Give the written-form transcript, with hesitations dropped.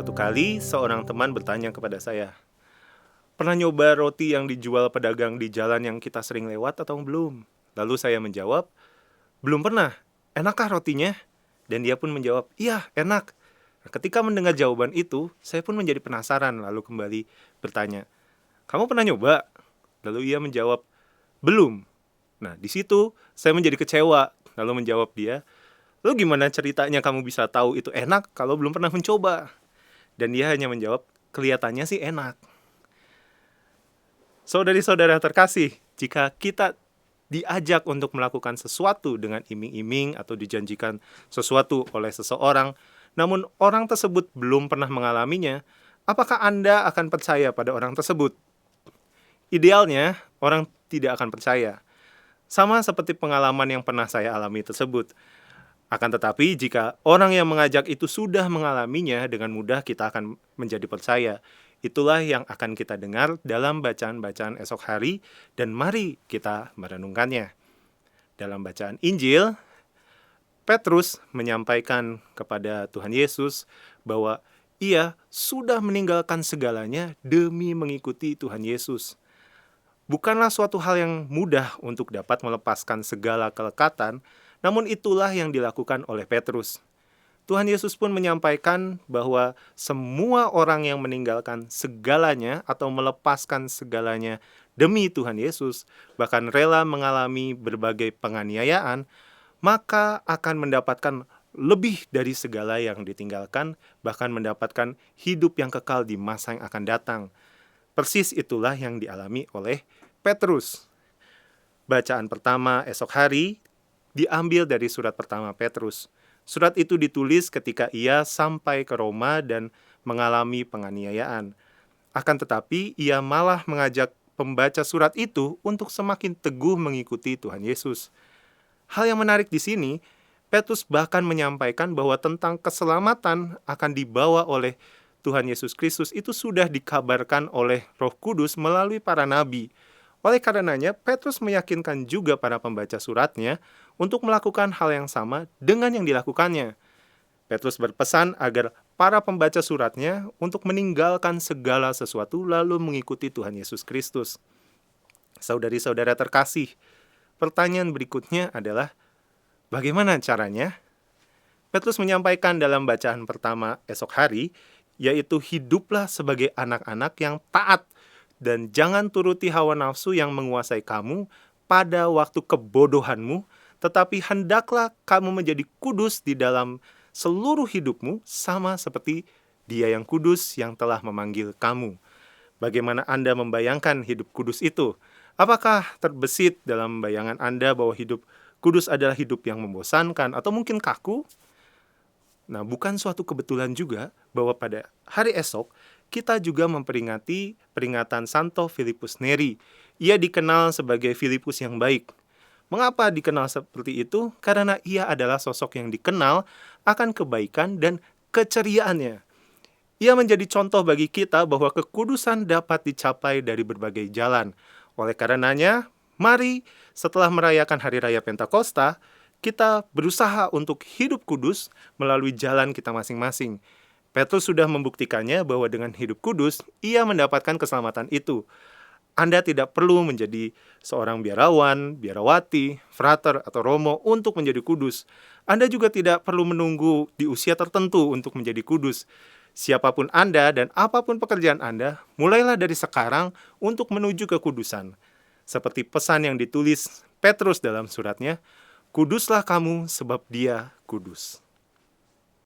Suatu kali, seorang teman bertanya kepada saya, "Pernah nyoba roti yang dijual pedagang di jalan yang kita sering lewat atau belum?" Lalu saya menjawab, "Belum pernah. Enakkah rotinya?" Dan dia pun menjawab, "Iya, enak." Nah, ketika mendengar jawaban itu, saya pun menjadi penasaran lalu kembali bertanya, "Kamu pernah nyoba?" Lalu ia menjawab, "Belum." Nah, di situ saya menjadi kecewa, lalu menjawab dia, "Lalu gimana ceritanya kamu bisa tahu itu enak kalau belum pernah mencoba?" Dan dia hanya menjawab, "Kelihatannya sih enak." Saudari-saudara terkasih, jika kita diajak untuk melakukan sesuatu dengan iming-iming atau dijanjikan sesuatu oleh seseorang, namun orang tersebut belum pernah mengalaminya, apakah Anda akan percaya pada orang tersebut? Idealnya, orang tidak akan percaya. Sama seperti pengalaman yang pernah saya alami tersebut. Akan tetapi, jika orang yang mengajak itu sudah mengalaminya, dengan mudah kita akan menjadi percaya. Itulah yang akan kita dengar dalam bacaan-bacaan esok hari, dan mari kita merenungkannya. Dalam bacaan Injil, Petrus menyampaikan kepada Tuhan Yesus bahwa ia sudah meninggalkan segalanya demi mengikuti Tuhan Yesus. Bukanlah suatu hal yang mudah untuk dapat melepaskan segala kelekatan, namun itulah yang dilakukan oleh Petrus. Tuhan Yesus pun menyampaikan bahwa semua orang yang meninggalkan segalanya atau melepaskan segalanya demi Tuhan Yesus, bahkan rela mengalami berbagai penganiayaan, maka akan mendapatkan lebih dari segala yang ditinggalkan, bahkan mendapatkan hidup yang kekal di masa yang akan datang. Persis itulah yang dialami oleh Petrus. Bacaan pertama esok hari diambil dari surat pertama Petrus. Surat itu ditulis ketika ia sampai ke Roma dan mengalami penganiayaan. Akan tetapi, ia malah mengajak pembaca surat itu untuk semakin teguh mengikuti Tuhan Yesus. Hal yang menarik di sini, Petrus bahkan menyampaikan bahwa tentang keselamatan akan dibawa oleh Tuhan Yesus Kristus itu sudah dikabarkan oleh Roh Kudus melalui para nabi. Oleh karenanya, Petrus meyakinkan juga para pembaca suratnya untuk melakukan hal yang sama dengan yang dilakukannya. Petrus berpesan agar para pembaca suratnya untuk meninggalkan segala sesuatu lalu mengikuti Tuhan Yesus Kristus. Saudari-saudara terkasih, pertanyaan berikutnya adalah, bagaimana caranya? Petrus menyampaikan dalam bacaan pertama esok hari, yaitu hiduplah sebagai anak-anak yang taat, dan jangan turuti hawa nafsu yang menguasai kamu pada waktu kebodohanmu, tetapi hendaklah kamu menjadi kudus di dalam seluruh hidupmu, sama seperti Dia yang kudus yang telah memanggil kamu. Bagaimana Anda membayangkan hidup kudus itu? Apakah terbesit dalam bayangan Anda bahwa hidup kudus adalah hidup yang membosankan atau mungkin kaku? Nah, bukan suatu kebetulan juga bahwa pada hari esok kita juga memperingati peringatan Santo Filipus Neri. Ia dikenal sebagai Filipus yang baik. Mengapa dikenal seperti itu? Karena ia adalah sosok yang dikenal akan kebaikan dan keceriaannya. Ia menjadi contoh bagi kita bahwa kekudusan dapat dicapai dari berbagai jalan. Oleh karenanya, mari setelah merayakan Hari Raya Pentakosta, kita berusaha untuk hidup kudus melalui jalan kita masing-masing. Petrus sudah membuktikannya bahwa dengan hidup kudus, ia mendapatkan keselamatan itu. Anda tidak perlu menjadi seorang biarawan, biarawati, frater, atau romo untuk menjadi kudus. Anda juga tidak perlu menunggu di usia tertentu untuk menjadi kudus. Siapapun Anda dan apapun pekerjaan Anda, mulailah dari sekarang untuk menuju kekudusan. Seperti pesan yang ditulis Petrus dalam suratnya, "Kuduslah kamu sebab Dia kudus."